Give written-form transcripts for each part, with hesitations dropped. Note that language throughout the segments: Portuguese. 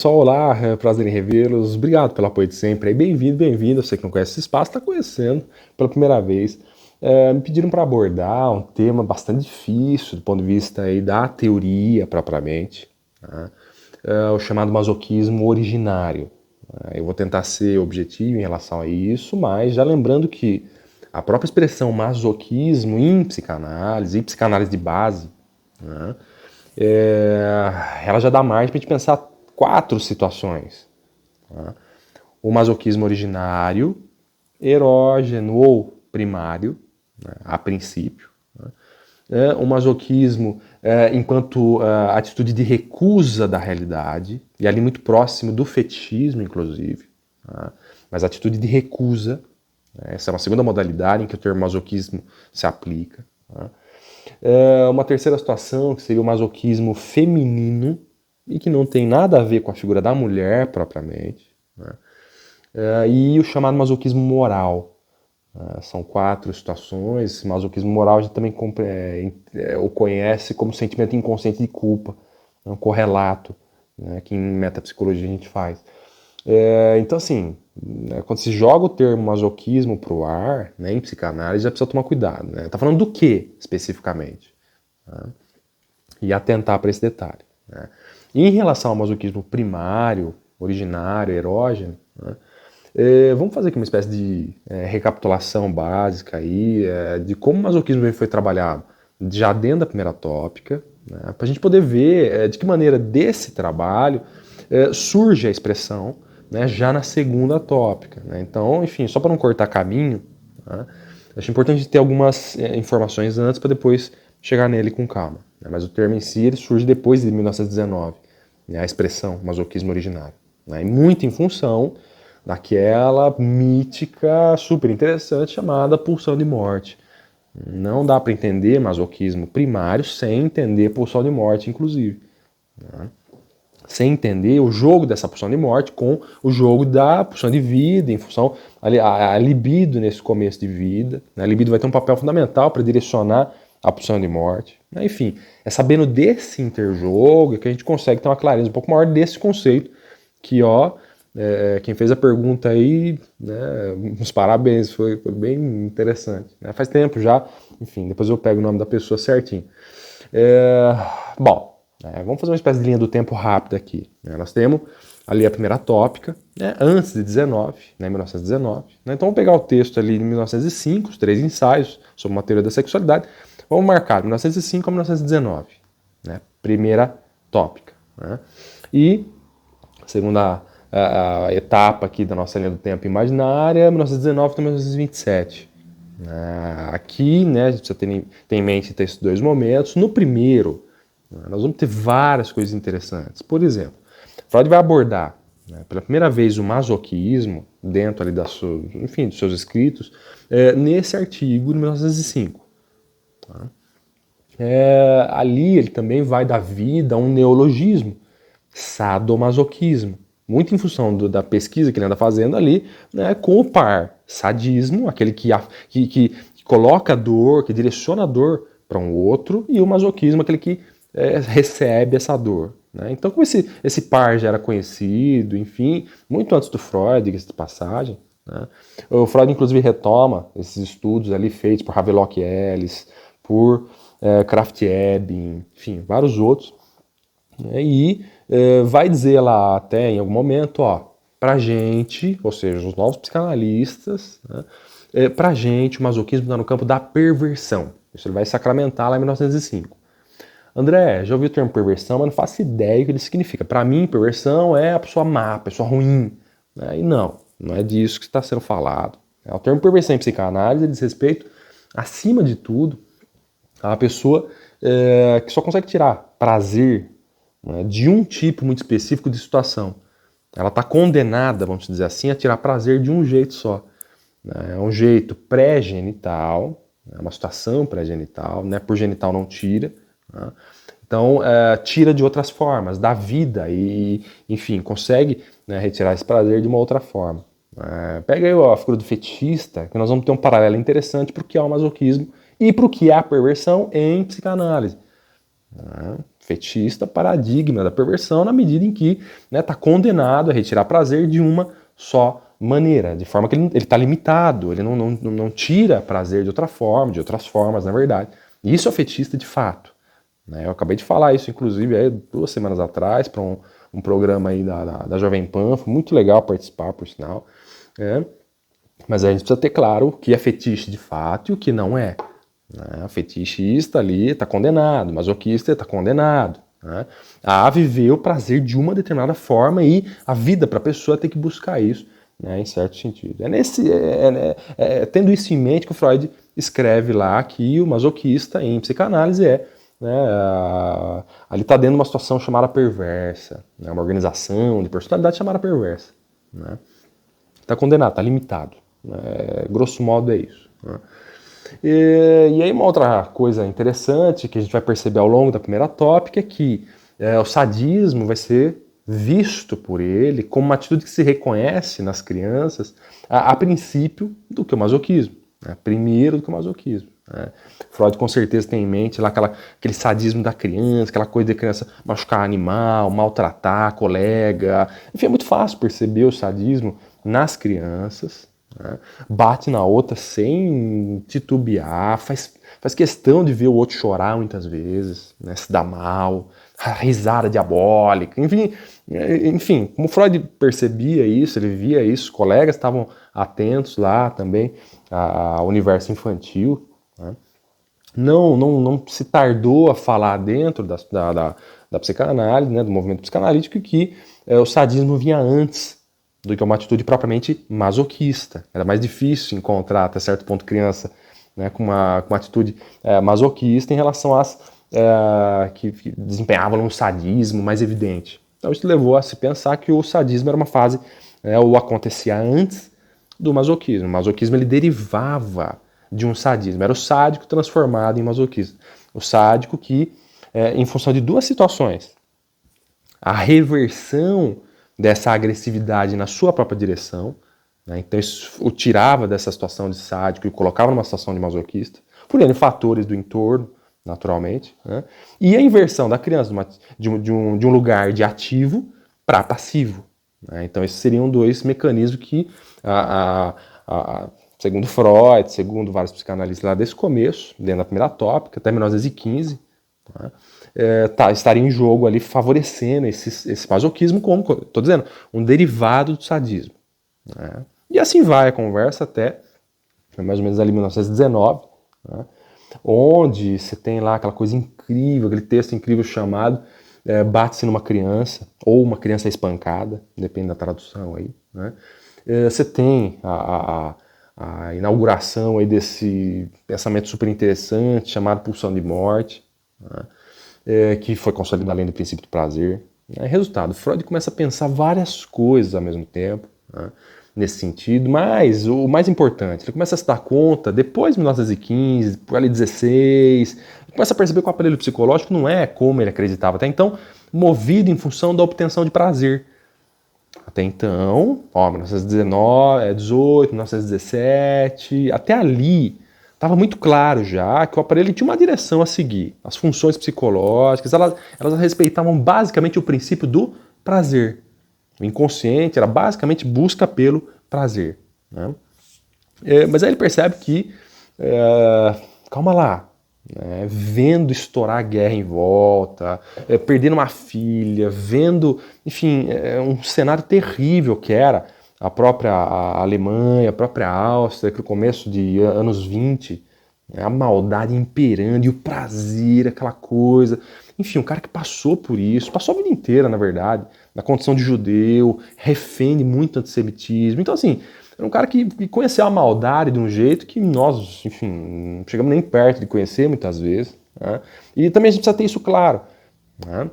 Pessoal, olá, é um prazer em revê-los. Obrigado pelo apoio de sempre. Bem-vindo, bem-vindo. Você que não conhece esse espaço, está conhecendo pela primeira vez. Me pediram para abordar um tema bastante difícil do ponto de vista aí da teoria propriamente, tá? O chamado masoquismo originário. Eu vou tentar ser objetivo em relação a isso, mas já lembrando que a própria expressão masoquismo em psicanálise, e psicanálise de base, né, ela já dá margem para a gente pensar 4 situações. Tá? O masoquismo originário, erógeno ou primário, né, a princípio. Né? O masoquismo enquanto atitude de recusa da realidade, e ali muito próximo do fetichismo, inclusive. Tá? Mas atitude de recusa, né? Essa é uma segunda modalidade em que o termo masoquismo se aplica. Tá? Uma terceira situação que seria o masoquismo feminino, e que não tem nada a ver com a figura da mulher propriamente, né? E o chamado masoquismo moral. São 4 situações. Esse masoquismo moral a gente também o conhece como sentimento inconsciente de culpa, um correlato, né, que em metapsicologia a gente faz. Então, assim, quando se joga o termo masoquismo para o ar, né, em psicanálise, já precisa tomar cuidado. Né? Tá falando do que especificamente? Tá? E atentar para esse detalhe. Né? E em relação ao masoquismo primário, originário, erógeno, né, vamos fazer aqui uma espécie de recapitulação básica aí, de como o masoquismo foi trabalhado já dentro da primeira tópica, né, para a gente poder ver de que maneira desse trabalho surge a expressão, né, já na segunda tópica. Né. Então, enfim, só para não cortar caminho, né, acho importante ter algumas informações antes para depois chegar nele com calma. Né, mas o termo em si ele surge depois de 1919, né, a expressão masoquismo originário. Né, e muito em função daquela mítica super interessante chamada pulsão de morte. Não dá para entender masoquismo primário sem entender pulsão de morte, inclusive. Né? Sem entender o jogo dessa pulsão de morte com o jogo da pulsão de vida, em função a libido nesse começo de vida. Né? A libido vai ter um papel fundamental para direcionar a pulsão de morte. Né? Enfim, é sabendo desse interjogo que a gente consegue ter uma clareza um pouco maior desse conceito que, quem fez a pergunta aí, né, uns parabéns, foi bem interessante. Né? Faz tempo já, enfim, depois eu pego o nome da pessoa certinho. Vamos fazer uma espécie de linha do tempo rápida aqui. Né? Nós temos ali a primeira tópica, né, antes de 19, né, 1919. Né? Então vamos pegar o texto ali de 1905, os 3 ensaios sobre uma teoria da sexualidade. Vamos marcar 1905 a 1919, né? Primeira tópica. Né? E segunda a etapa aqui da nossa linha do tempo imaginária, 1919 até 1927. Aqui, né, a gente precisa ter em mente esses 2 momentos. No primeiro, nós vamos ter várias coisas interessantes. Por exemplo, Freud vai abordar, né, pela primeira vez o masoquismo dentro ali dos seus escritos, nesse artigo de 1905. Tá? Ali ele também vai dar vida a um neologismo, sadomasoquismo, muito em função da pesquisa que ele anda fazendo ali, né, com o par, sadismo, aquele que coloca a dor, que direciona a dor para um outro, e o masoquismo, aquele que recebe essa dor. Né? Então, como esse par já era conhecido, enfim, muito antes do Freud, diga-se de passagem, né? O Freud, inclusive, retoma esses estudos ali feitos por Havelock Ellis, por Krafft-Ebing, enfim, vários outros, né? E vai dizer lá até em algum momento, pra gente, ou seja, os novos psicanalistas, né, pra gente o masoquismo está no campo da perversão. Isso ele vai sacramentar lá em 1905. André, já ouviu o termo perversão, mas não faço ideia do que ele significa. Para mim, perversão é a pessoa má, a pessoa ruim. Né? E não é disso que está sendo falado. O termo perversão em psicanálise diz respeito, acima de tudo, a uma pessoa que só consegue tirar prazer, né, de um tipo muito específico de situação. Ela está condenada, vamos dizer assim, a tirar prazer de um jeito só. Né? É um jeito pré-genital, é uma situação pré-genital, né? Por genital não tira. Né? Então, tira de outras formas, da vida e, enfim, consegue, né, retirar esse prazer de uma outra forma. Pega aí a figura do fetichista, que nós vamos ter um paralelo interessante para o que é o masoquismo e para o que é a perversão em psicanálise. Fetichista, paradigma da perversão, na medida em que está condenado a retirar prazer de uma só maneira, de forma que ele está limitado, ele não tira prazer de outra forma, de outras formas, na verdade. E isso é fetichista de fato. Né? Eu acabei de falar isso, inclusive, aí, 2 semanas atrás, para um programa aí da Jovem Pan, foi muito legal participar, por sinal. Mas a gente precisa ter claro o que é fetiche de fato e o que não é. Né? Fetichista ali está condenado, masoquista está condenado. Né? A viver o prazer de uma determinada forma e a vida para a pessoa tem que buscar isso, né, em certo sentido. Tendo isso em mente que o Freud escreve lá que o masoquista em psicanálise ali está dentro de uma situação chamada perversa, né, uma organização de personalidade chamada perversa. Né? Está condenado, está limitado. Grosso modo é isso. Né? E aí uma outra coisa interessante que a gente vai perceber ao longo da primeira tópica é que o sadismo vai ser visto por ele como uma atitude que se reconhece nas crianças a princípio do que o masoquismo, né? Primeiro do que o masoquismo. Né? Freud com certeza tem em mente lá aquele sadismo da criança, aquela coisa de criança machucar animal, maltratar colega. Enfim, é muito fácil perceber o sadismo nas crianças. Né? Bate na outra sem titubear, faz questão de ver o outro chorar muitas vezes, né? Se dá mal, a risada diabólica, enfim, como Freud percebia isso, ele via isso, os colegas estavam atentos lá também ao universo infantil. Né? Não se tardou a falar dentro da psicanálise, né, do movimento psicanalítico, que o sadismo vinha antes do que uma atitude propriamente masoquista. Era mais difícil encontrar, até certo ponto, criança, né, com uma atitude masoquista em relação às que desempenhavam um sadismo mais evidente. Então isso levou a se pensar que o sadismo era uma fase, ou acontecia antes do masoquismo. O masoquismo ele derivava de um sadismo. Era o sádico transformado em masoquista. O sádico que, em função de 2 situações, a reversão dessa agressividade na sua própria direção, né? Então isso o tirava dessa situação de sádico e o colocava numa situação de masoquista, por N fatores do entorno, naturalmente, né? E a inversão da criança de um lugar de ativo para passivo. Né? Então esses seriam 2 mecanismos que, segundo Freud, segundo vários psicanalistas lá desse começo, dentro da primeira tópica, até 1915, né? Estaria em jogo ali favorecendo esse masoquismo, como estou dizendo, um derivado do sadismo. Né? E assim vai a conversa até mais ou menos ali 1919, né? Onde você tem lá aquela coisa incrível, aquele texto incrível chamado Bate-se numa criança, ou uma criança espancada, depende da tradução aí. Né? Você tem a inauguração aí desse pensamento super interessante chamado Pulsão de Morte, né? Que foi consolidado além do princípio do prazer. Resultado, Freud começa a pensar várias coisas ao mesmo tempo, né? Nesse sentido, mas o mais importante, ele começa a se dar conta, depois de 1915, por ali 16, ele começa a perceber que o aparelho psicológico não é como ele acreditava até então, movido em função da obtenção de prazer. Até então, 1919, 18, 1917, até ali, estava muito claro já que o aparelho tinha uma direção a seguir. As funções psicológicas, elas respeitavam basicamente o princípio do prazer. O inconsciente era basicamente busca pelo prazer. Né? Mas aí ele percebe que, calma lá, né? Vendo estourar a guerra em volta, perdendo uma filha, vendo, enfim, um cenário terrível que era a própria Alemanha, a própria Áustria, que no começo de anos 20, a maldade imperando e o prazer, aquela coisa. Enfim, um cara que passou por isso, passou a vida inteira, na verdade, na condição de judeu, refém de muito antissemitismo. Então, assim, era um cara que conheceu a maldade de um jeito que nós, enfim, não chegamos nem perto de conhecer muitas vezes. Né? E também a gente precisa ter isso claro. Né?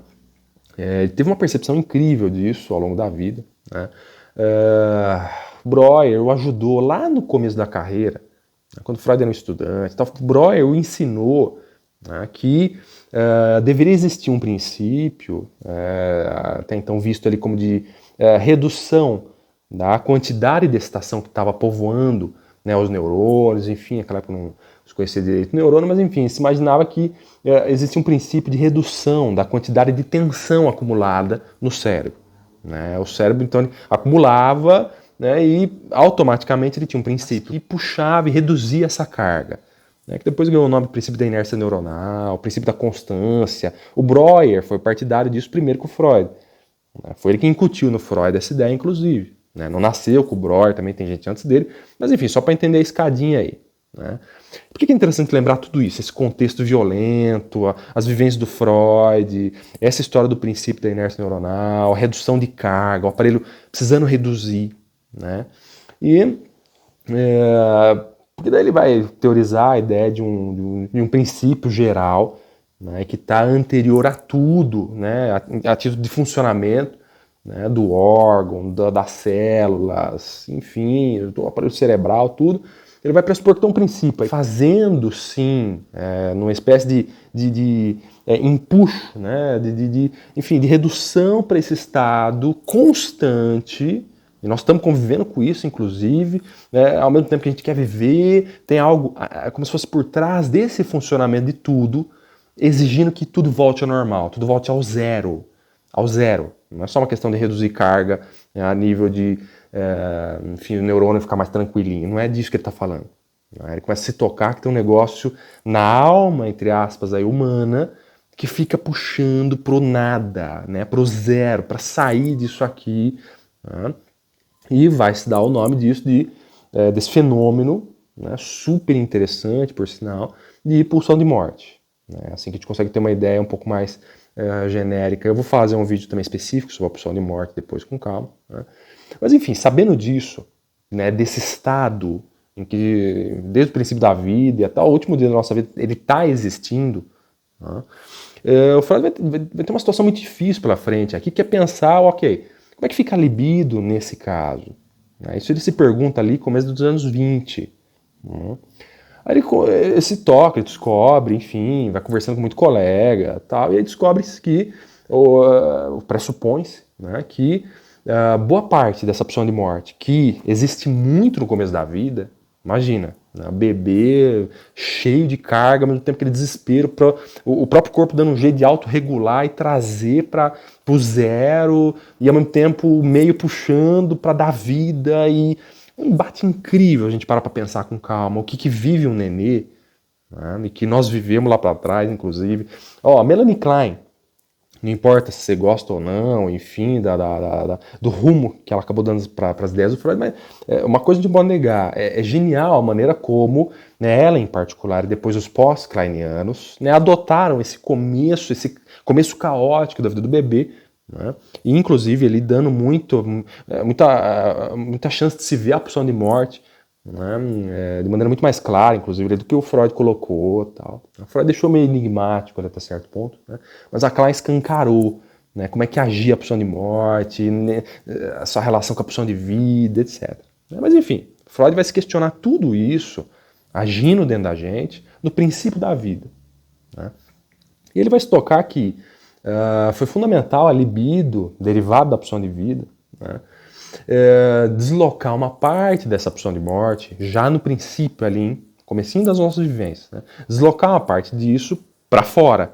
Ele teve uma percepção incrível disso ao longo da vida. Né? Breuer o ajudou lá no começo da carreira, quando Freud era um estudante. Então, Breuer o ensinou, né, que deveria existir um princípio, até então visto ali como de redução da quantidade de excitação que estava povoando né, os neurônios, enfim, naquela época não se conhecia direito o neurônio, mas enfim, se imaginava que existia um princípio de redução da quantidade de tensão acumulada no cérebro. Né? O cérebro, então, ele acumulava, né, e automaticamente ele tinha um princípio que puxava e reduzia essa carga. Né, que depois ganhou o nome do princípio da inércia neuronal, o princípio da constância. O Breuer foi partidário disso primeiro que o Freud. Né, foi ele que incutiu no Freud essa ideia, inclusive. Né, não nasceu com o Breuer, também tem gente antes dele, mas enfim, só para entender a escadinha aí. Né. Por que é interessante lembrar tudo isso? Esse contexto violento, as vivências do Freud, essa história do princípio da inércia neuronal, a redução de carga, o aparelho precisando reduzir. Né? E porque daí ele vai teorizar a ideia de um princípio geral, né, que está anterior a tudo, né, a título de funcionamento, né, do órgão, das células, enfim, do aparelho cerebral, tudo. Ele vai pressupor que tem um princípio, fazendo sim, numa espécie de empuxo, né, enfim, de redução para esse estado constante. E nós estamos convivendo com isso, inclusive, né, ao mesmo tempo que a gente quer viver, tem algo como se fosse por trás desse funcionamento de tudo, exigindo que tudo volte ao normal, tudo volte ao zero. Ao zero. Não é só uma questão de reduzir carga, né, a nível de, enfim, o neurônio ficar mais tranquilinho. Não é disso que ele está falando. Né? Ele começa a se tocar que tem um negócio na alma, entre aspas, aí, humana, que fica puxando pro nada, né, pro zero, para sair disso aqui. Né? E vai se dar o nome disso, desse fenômeno, né, super interessante, por sinal, de pulsão de morte. Né? Assim que a gente consegue ter uma ideia um pouco mais genérica. Eu vou fazer um vídeo também específico sobre a pulsão de morte depois, com calma. Né? Mas enfim, sabendo disso, né, desse estado em que, desde o princípio da vida e até o último dia da nossa vida, ele está existindo, né, o Freud vai ter uma situação muito difícil pela frente aqui, que é pensar, ok, como é que fica a libido nesse caso? Isso ele se pergunta ali no começo dos anos 20. Aí ele se toca, ele descobre, enfim, vai conversando com muito colega, tal, e aí descobre que, pressupõe-se, né, que boa parte dessa opção de morte, que existe muito no começo da vida, imagina, né, bebê cheio de carga, ao mesmo tempo aquele desespero, o próprio corpo dando um jeito de autorregular e trazer para o zero, e ao mesmo tempo meio puxando para dar vida, e um embate incrível a gente para pensar com calma o que vive um nenê, né, e que nós vivemos lá para trás, inclusive. Melanie Klein, não importa se você gosta ou não, enfim, do rumo que ela acabou dando para as ideias do Freud, mas uma coisa de pode negar, é genial a maneira como, né, ela em particular e depois os pós-kleinianos, né, adotaram esse começo caótico da vida do bebê, né, e inclusive ele dando muita chance de se ver a pulsão de morte, né, de maneira muito mais clara, inclusive, do que o Freud colocou. Tal. O Freud deixou meio enigmático até certo ponto, né, mas a Klein escancarou, né, como é que agia a pulsão de morte, né, a sua relação com a pulsão de vida, etc. Mas enfim, Freud vai se questionar tudo isso, agindo dentro da gente, no princípio da vida. Né. E ele vai se tocar que foi fundamental a libido, derivado da pulsão de vida, né, deslocar uma parte dessa pulsão de morte, já no princípio ali, no comecinho das nossas vivências, né? Deslocar uma parte disso para fora.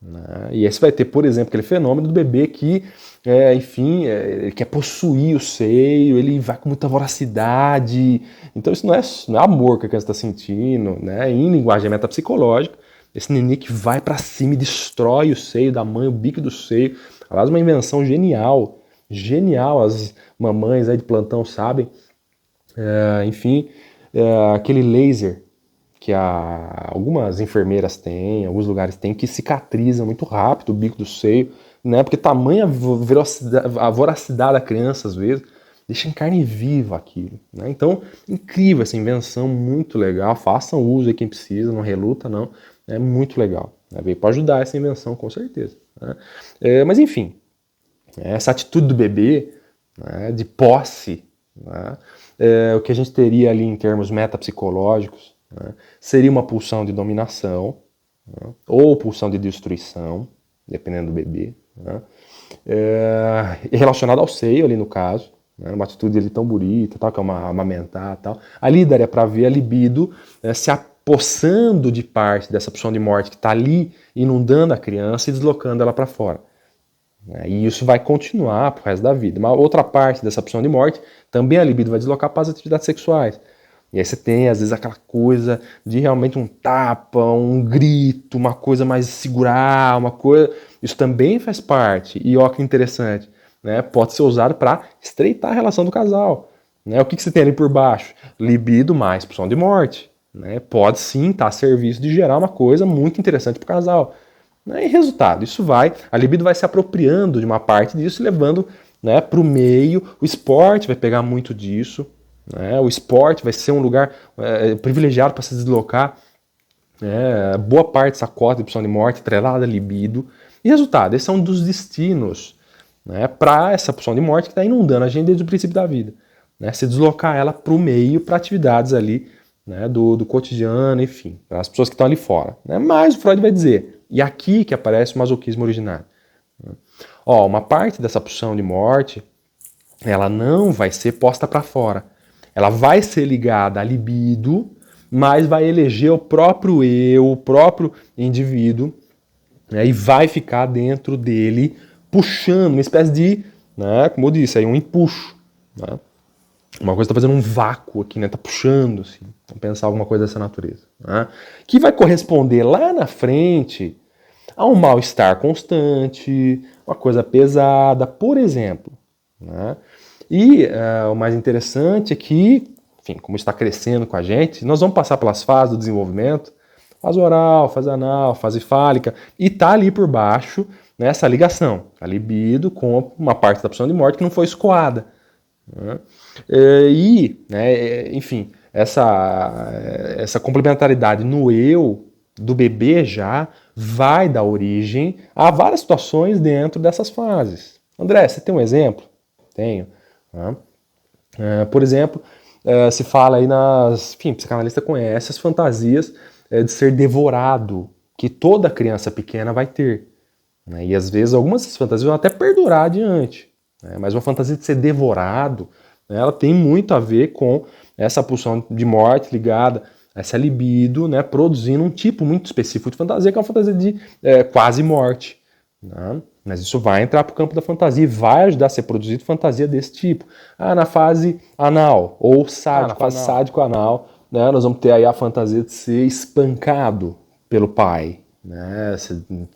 Né? E aí você vai ter, por exemplo, aquele fenômeno do bebê que, enfim, ele quer possuir o seio, ele vai com muita voracidade. Então isso não é amor que a criança está sentindo, né? Em linguagem metapsicológica, esse nenê que vai para cima e destrói o seio da mãe, o bico do seio. Aliás, uma invenção genial, as mamães aí de plantão sabem, enfim, aquele laser que algumas enfermeiras têm, alguns lugares têm, que cicatriza muito rápido o bico do seio, né, porque tamanha a voracidade da criança, às vezes, deixa em carne viva aquilo. Né? Então, incrível essa invenção, muito legal, façam uso aí quem precisa, não reluta não, é muito legal. Né? Veio para ajudar essa invenção, com certeza. Né? Mas enfim, essa atitude do bebê, né, de posse, né, o que a gente teria ali em termos metapsicológicos, né, seria uma pulsão de dominação, né, ou pulsão de destruição, dependendo do bebê, né, relacionada ao seio ali no caso, né, uma atitude ali tão bonita, tal, que é amamentar, tal. Ali daria para ver a libido, né, se apossando de parte dessa pulsão de morte que está ali inundando a criança e deslocando ela para fora. E isso vai continuar pro resto da vida. Uma outra parte dessa pulsão de morte, também a libido vai deslocar para as atividades sexuais. E aí você tem, às vezes, aquela coisa de realmente um tapa, um grito, uma coisa mais segurar, uma coisa... Isso também faz parte. E olha que interessante, né? Pode ser usado para estreitar a relação do casal. Né? O que você tem ali por baixo? Libido mais pulsão de morte. Né? Pode sim estar a serviço de gerar uma coisa muito interessante para o casal. E resultado, a libido vai se apropriando de uma parte disso e levando, né, para o meio. O esporte vai pegar muito disso, né, o esporte vai ser um lugar privilegiado para se deslocar, boa parte dessa cota de opção de morte atrelada à libido. E resultado, esse é um dos destinos, né, para essa opção de morte que está inundando a gente desde o princípio da vida. Né, se deslocar ela para o meio, para atividades ali, né, do cotidiano, enfim, para as pessoas que estão ali fora. Né. Mas o Freud vai dizer, e aqui que aparece o masoquismo originário. Uma parte dessa pulsão de morte, ela não vai ser posta para fora. Ela vai ser ligada à libido, mas vai eleger o próprio eu, o próprio indivíduo, né, e vai ficar dentro dele, puxando, uma espécie de, né, como eu disse, aí um empuxo. Né? Uma coisa está fazendo um vácuo aqui, né? Está puxando, assim. Vamos pensar alguma coisa dessa natureza. Né? Que vai corresponder lá na frente a um mal-estar constante, uma coisa pesada, por exemplo. Né? E o mais interessante é que, enfim, como está crescendo com a gente, nós vamos passar pelas fases do desenvolvimento, fase oral, fase anal, fase fálica, e está ali por baixo, né, essa ligação, a libido com uma parte da opção de morte que não foi escoada. Né? Enfim, essa complementaridade no eu do bebê já vai dar origem a várias situações dentro dessas fases. André, você tem um exemplo? Tenho. Né? Por exemplo, se fala aí enfim, psicanalista conhece as fantasias de ser devorado, que toda criança pequena vai ter. Né? E às vezes algumas dessas fantasias vão até perdurar adiante. Mas uma fantasia de ser devorado, né, ela tem muito a ver com essa pulsão de morte ligada a essa libido, né, produzindo um tipo muito específico de fantasia, que é uma fantasia de quase morte. Né? Mas isso vai entrar para o campo da fantasia e vai ajudar a ser produzido fantasia desse tipo. Na fase anal ou sádico, na fase sádico-anal, né, nós vamos ter aí a fantasia de ser espancado pelo pai. Né,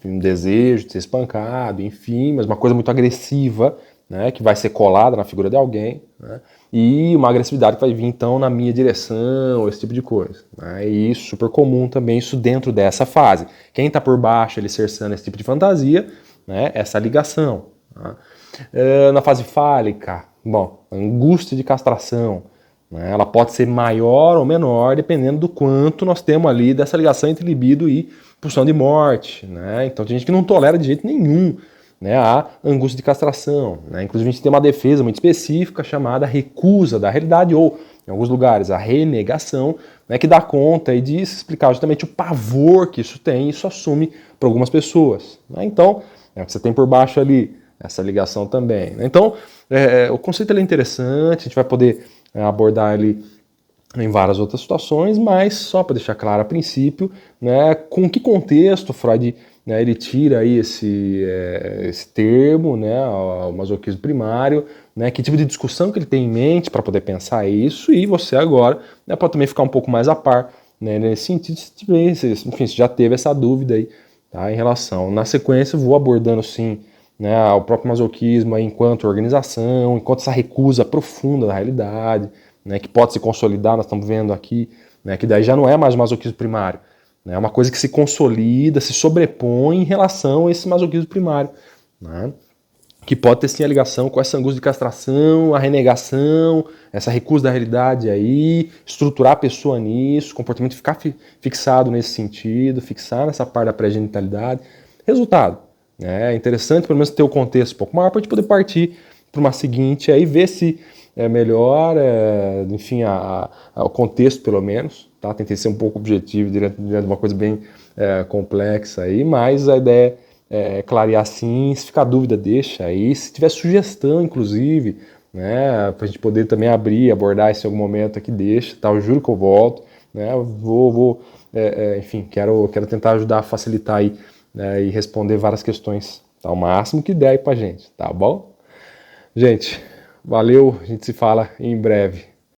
um desejo de ser espancado, enfim, mas uma coisa muito agressiva, né, que vai ser colada na figura de alguém, né, e uma agressividade que vai vir então na minha direção, esse tipo de coisa. Né, e isso super comum também, isso dentro dessa fase. Quem está por baixo, ele cerceando esse tipo de fantasia, né, essa ligação. Né. Na fase fálica, angústia de castração, né, ela pode ser maior ou menor, dependendo do quanto nós temos ali dessa ligação entre libido e pulsão de morte. Né? Então tem gente que não tolera de jeito nenhum, né, a angústia de castração. Né? Inclusive a gente tem uma defesa muito específica chamada recusa da realidade ou, em alguns lugares, a renegação, né, que dá conta aí de explicar justamente o pavor que isso tem e isso assume para algumas pessoas. Né? Então, você tem por baixo ali essa ligação também. Né? Então, o conceito é interessante, a gente vai poder abordar ele em várias outras situações, mas só para deixar claro a princípio, né, com que contexto Freud, né, ele tira aí esse termo, né, o masoquismo primário, né, que tipo de discussão que ele tem em mente para poder pensar isso, e você agora, né, pode também ficar um pouco mais a par, né, nesse sentido, enfim, se já teve essa dúvida aí, tá, em relação. Na sequência eu vou abordando sim, né, o próprio masoquismo aí enquanto organização, enquanto essa recusa profunda da realidade, né, que pode se consolidar, nós estamos vendo aqui, né, que daí já não é mais o masoquismo primário, né, é uma coisa que se consolida, se sobrepõe em relação a esse masoquismo primário, né, que pode ter sim a ligação com essa angústia de castração, a renegação, essa recusa da realidade aí, estruturar a pessoa nisso, o comportamento ficar fixado nesse sentido, fixar nessa parte da pré-genitalidade. Resultado, né, é interessante pelo menos ter o contexto um pouco maior para a gente poder partir para uma seguinte aí, ver se é melhor, enfim, o contexto pelo menos, tá? Tentei ser um pouco objetivo diante de uma coisa bem complexa aí, mas a ideia é clarear sim, se ficar dúvida deixa aí, se tiver sugestão inclusive, né? Para a gente poder também abrir, abordar isso em algum momento aqui, deixa, tá? Eu juro que eu volto, né? Enfim, quero tentar ajudar a facilitar aí, né? E responder várias questões, tá? O máximo que der aí pra gente, tá bom? Gente, valeu, a gente se fala em breve.